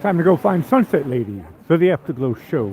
Time to go find Sunset Lady for the Afterglow Show.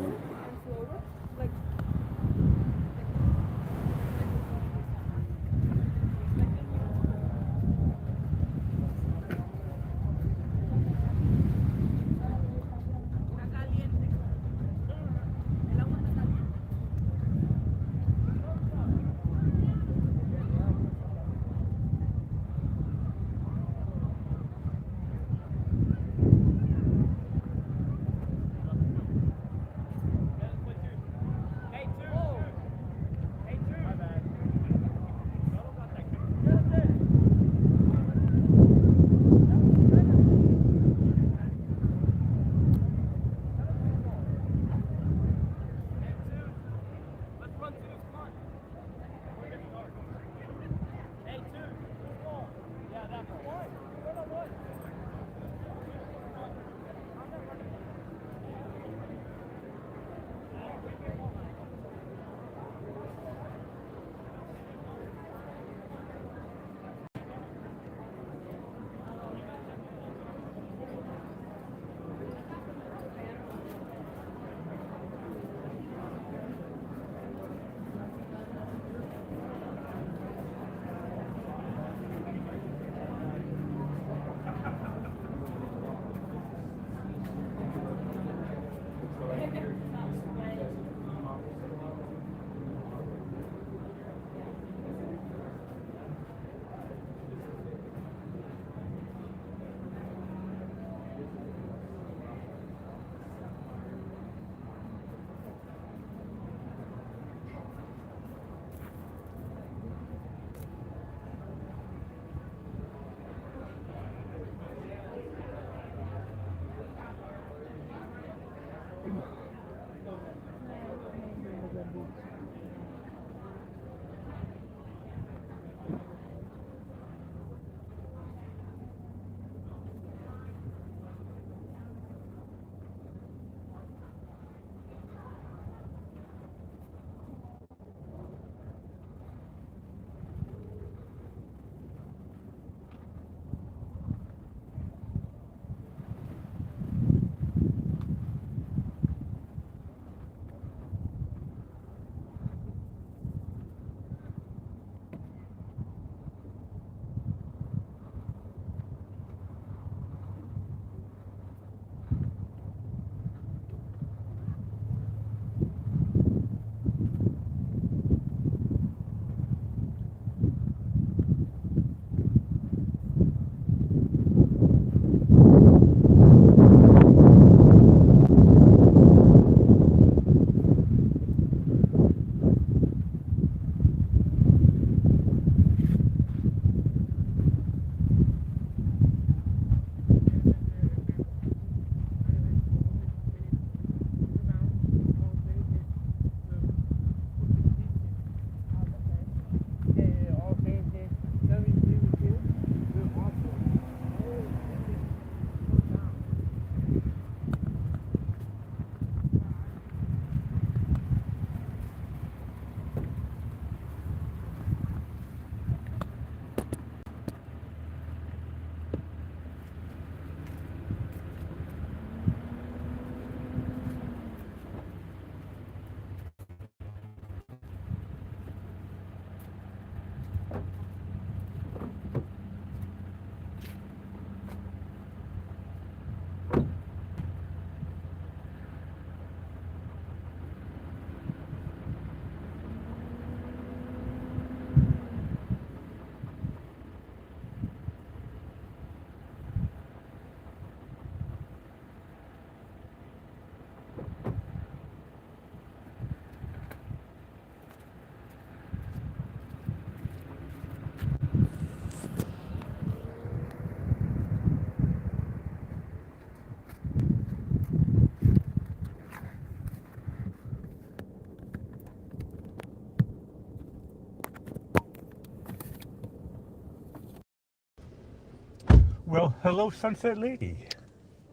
Well, hello, Sunset Lady.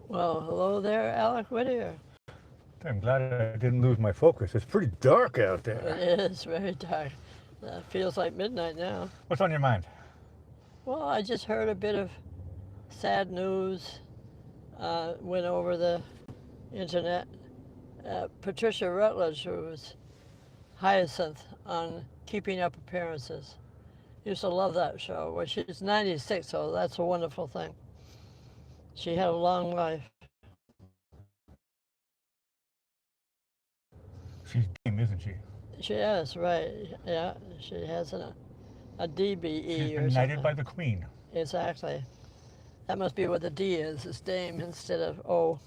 Well, hello there, Alec Whittier. I'm glad I didn't lose my focus. It's pretty dark out there. It is very dark. Feels like midnight now. What's on your mind? Well, I just heard a bit of sad news. Went over the internet. Patricia Rutledge, who was Hyacinth on Keeping Up Appearances, used to love that show. Well, she's 96, so that's a wonderful thing. She had a long life. She's game, isn't she? She is, right. Yeah, she has a DBE She's or been something. knighted by the Queen. Exactly. That must be what the D is Dame instead of O.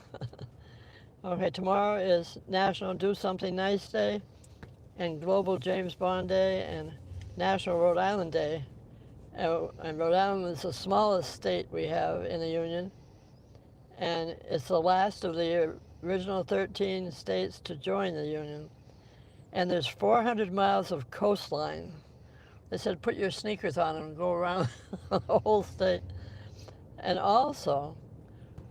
Okay, tomorrow is National Do Something Nice Day and Global James Bond Day and National Rhode Island Day. And Rhode Island is the smallest state we have in the Union, and it's the last of the original 13 states to join the Union. And there's 400 miles of coastline. They said put your sneakers on and go around the whole state. And also,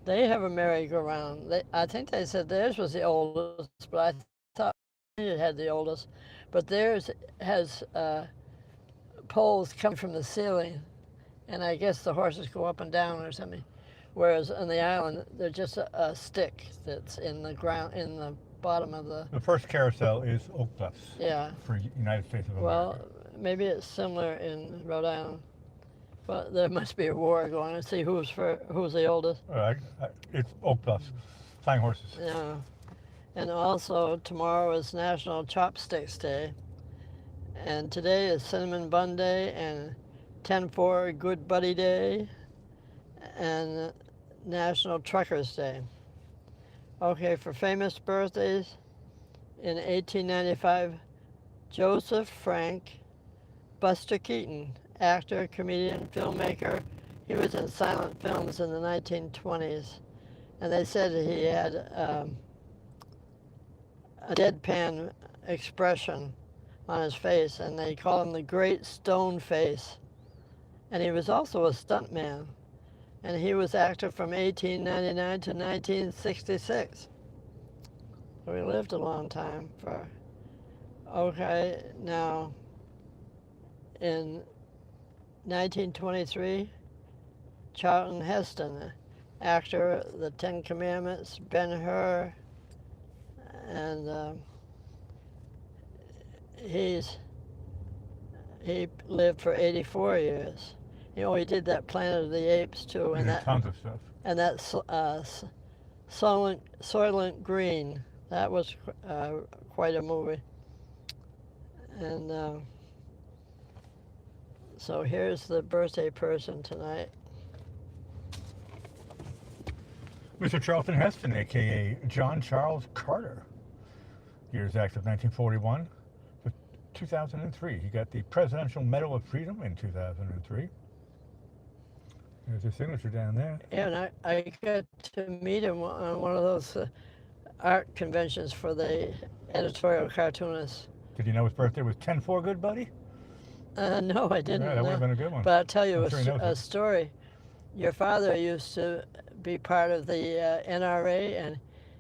they have a merry-go-round. I think they said theirs was the oldest, but I thought it had the oldest. But theirs has poles come from the ceiling, and I guess the horses go up and down or something. Whereas on the island, they're just a stick that's in the ground, in the bottom of the... The first carousel is Oak Bluffs. Yeah. For United States of America. Well, maybe it's similar in Rhode Island. But there must be a war going on to see who's the oldest. It's Oak Bluffs. Flying horses. Yeah. And also, tomorrow is National Chopsticks Day. And today is Cinnamon Bun Day and 10-4 Good Buddy Day and National Truckers Day. Okay, for famous birthdays, in 1895, Joseph Frank Buster Keaton, actor, comedian, filmmaker. He was in silent films in the 1920s. And they said he had a deadpan expression on his face, and they call him the Great Stone Face. And he was also a stuntman. And he was active from 1899 to 1966. So he lived a long time. Okay, now, in 1923, Charlton Heston, actor, The Ten Commandments, Ben-Hur, and he lived for 84 years. You know, he did that Planet of the Apes too, and that tons of stuff. And that Soylent Green, that was quite a movie. And so here's the birthday person tonight. Mr. Charlton Heston, a.k.a. John Charles Carter. Years active 1941 to 2003. He got the Presidential Medal of Freedom in 2003. There's his signature down there. Yeah, and I got to meet him on one of those art conventions for the editorial cartoonists. Did you know his birthday was 10-4, good buddy? No, I didn't. Yeah, that would have been a good one. But I'll tell you a story. Your father used to be part of the NRA, and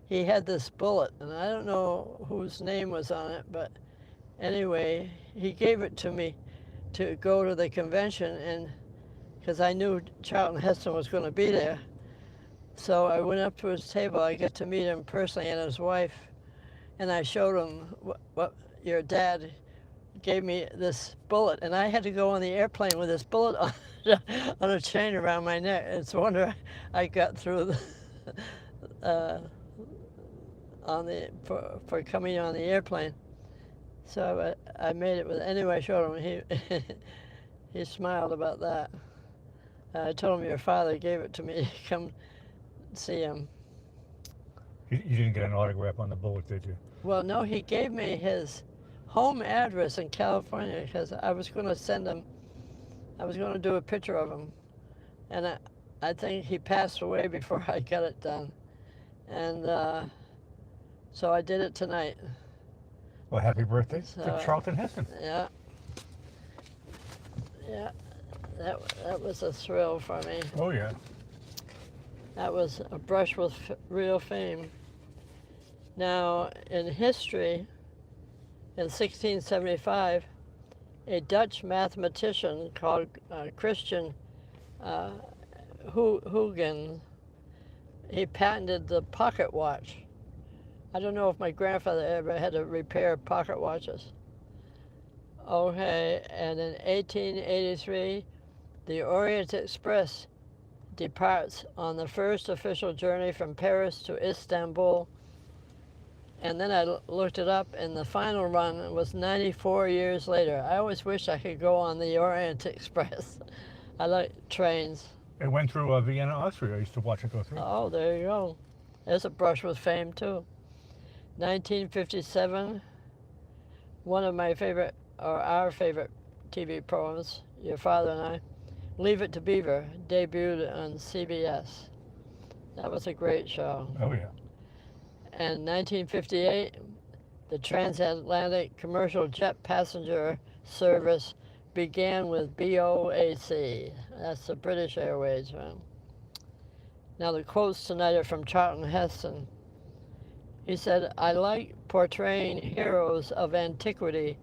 he had this bullet, and I don't know whose name was on it, but anyway, he gave it to me to go to the convention, and because I knew Charlton Heston was going to be there. So I went up to his table. I got to meet him personally and his wife, and I showed him what your dad gave me this bullet, and I had to go on the airplane with this bullet on a chain around my neck. It's a wonder I got through for coming on the airplane. So I made it with. Anyway, I showed him. He smiled about that. I told him your father gave it to me to come see him. You didn't get an autograph on the bullet, did you? Well, no, he gave me his home address in California because I was going to send him, I was going to do a picture of him. And I think he passed away before I got it done. And so I did it tonight. Well, happy birthday to Charlton Heston. Yeah. Yeah. That was a thrill for me. Oh, yeah. That was A Brush with Real Fame. Now, in history, in 1675, a Dutch mathematician called Christian Huygens, he patented the pocket watch. I don't know if my grandfather ever had to repair pocket watches. Okay, and in 1883, the Orient Express departs on the first official journey from Paris to Istanbul. And then I looked it up, and the final run was 94 years later. I always wish I could go on the Orient Express. I like trains. It went through Vienna, Austria. I used to watch it go through. Oh, there you go. There's A Brush with Fame, too. 1957, one of my favorite, or our favorite TV programs, your father and I, Leave It to Beaver, debuted on CBS. That was a great show. Oh, yeah. And 1958, the transatlantic commercial jet passenger service began with BOAC. That's the British Airways, right? Now the quotes tonight are from Charlton Heston. He said, "I like portraying heroes of antiquity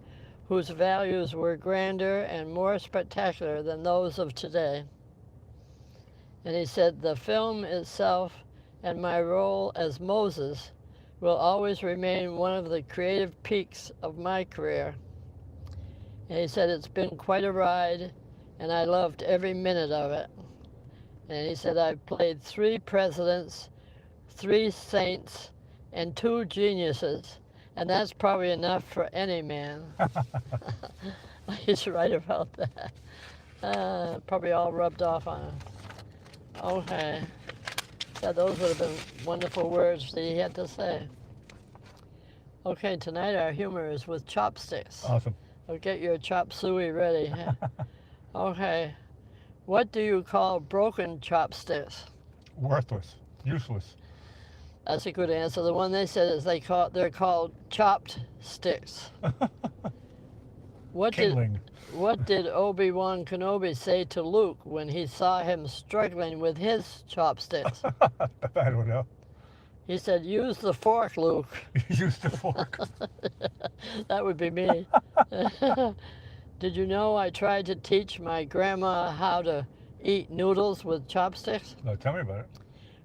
whose values were grander and more spectacular than those of today." And he said, "The film itself and my role as Moses will always remain one of the creative peaks of my career." And he said, "It's been quite a ride, and I loved every minute of it." And he said, "I've played 3 presidents, 3 saints, and 2 geniuses, and that's probably enough for any man." He's right about that. Probably all rubbed off on him. Okay. Yeah, those would have been wonderful words that he had to say. Okay, tonight our humor is with chopsticks. Awesome. So get your chop suey ready. Okay. What do you call broken chopsticks? Worthless. Useless. That's a good answer. The one they said is they're called chopped sticks. What did Obi-Wan Kenobi say to Luke when he saw him struggling with his chopsticks? I don't know. He said, "Use the fork, Luke." Use the fork. That would be me. Did you know I tried to teach my grandma how to eat noodles with chopsticks? No, tell me about it.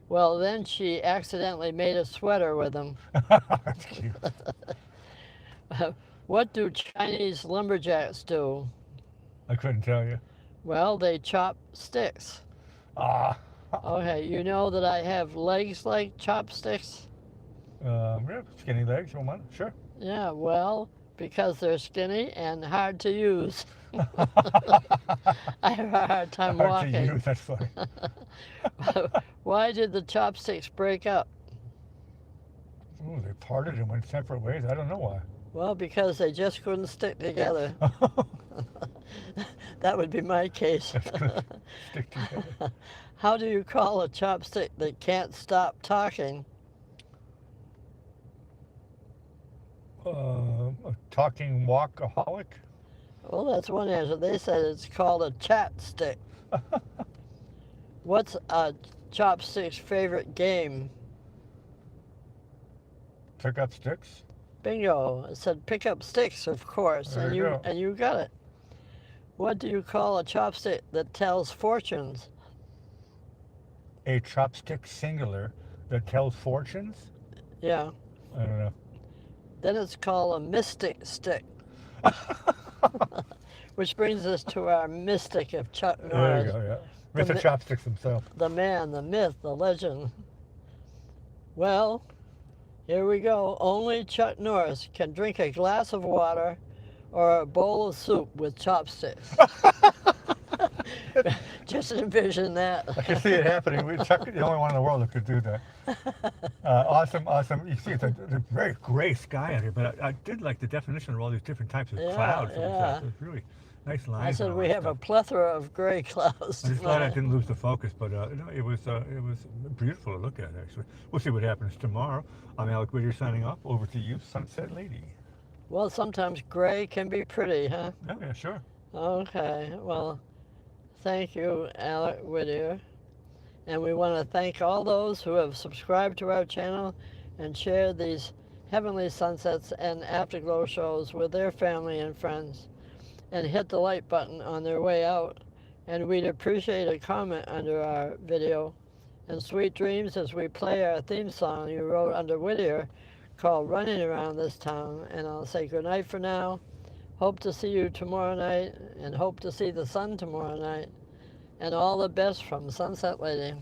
Well, then she accidentally made a sweater with them. That's cute. What do Chinese lumberjacks do? I couldn't tell you. Well, they chop sticks. Ah. Okay, you know that I have legs like chopsticks? Yeah, skinny legs, you want? Sure. Yeah, well, because they're skinny and hard to use. I have a hard time walking. Hard to use, that's funny. Why did the chopsticks break up? Ooh, they parted and went separate ways. I don't know why. Well, because they just couldn't stick together. That would be my case. That's good. Stick together. How do you call a chopstick that can't stop talking? A talking walkaholic? Well, that's one answer. They said it's called a chat stick. What's a chopstick's favorite game? Pick up sticks? Bingo. It said pick up sticks, of course. There you go. And you got it. What do you call a chopstick that tells fortunes? A chopstick singular that tells fortunes? Yeah. I don't know. Then it's called a mystic stick. Which brings us to our mystic of Chuck Norris. There you go, yeah. Mr. Chopsticks himself. The man, the myth, the legend. Well, here we go. Only Chuck Norris can drink a glass of water or a bowl of soup with chopsticks. Just envision that. I can see it happening. Chuck is the only one in the world that could do that. Awesome, awesome. You see, it's a very gray sky out here, but I did like the definition of all these different types of clouds and stuff. It's really nice lines. I said we have a plethora of gray clouds. I'm just glad I didn't lose the focus, but it was beautiful to look at, actually. We'll see what happens tomorrow. I'm Alec Whittier signing off. Over to you, Sunset Lady. Well, sometimes gray can be pretty, huh? Oh, yeah, sure. Okay, well, thank you, Alec Whittier. And we want to thank all those who have subscribed to our channel and shared these heavenly sunsets and afterglow shows with their family and friends, and hit the like button on their way out. And we'd appreciate a comment under our video. And sweet dreams as we play our theme song you wrote under Whittier called Running Around This Town. And I'll say goodnight for now. Hope to see you tomorrow night, and hope to see the sun tomorrow night. And all the best from Sunset Lady.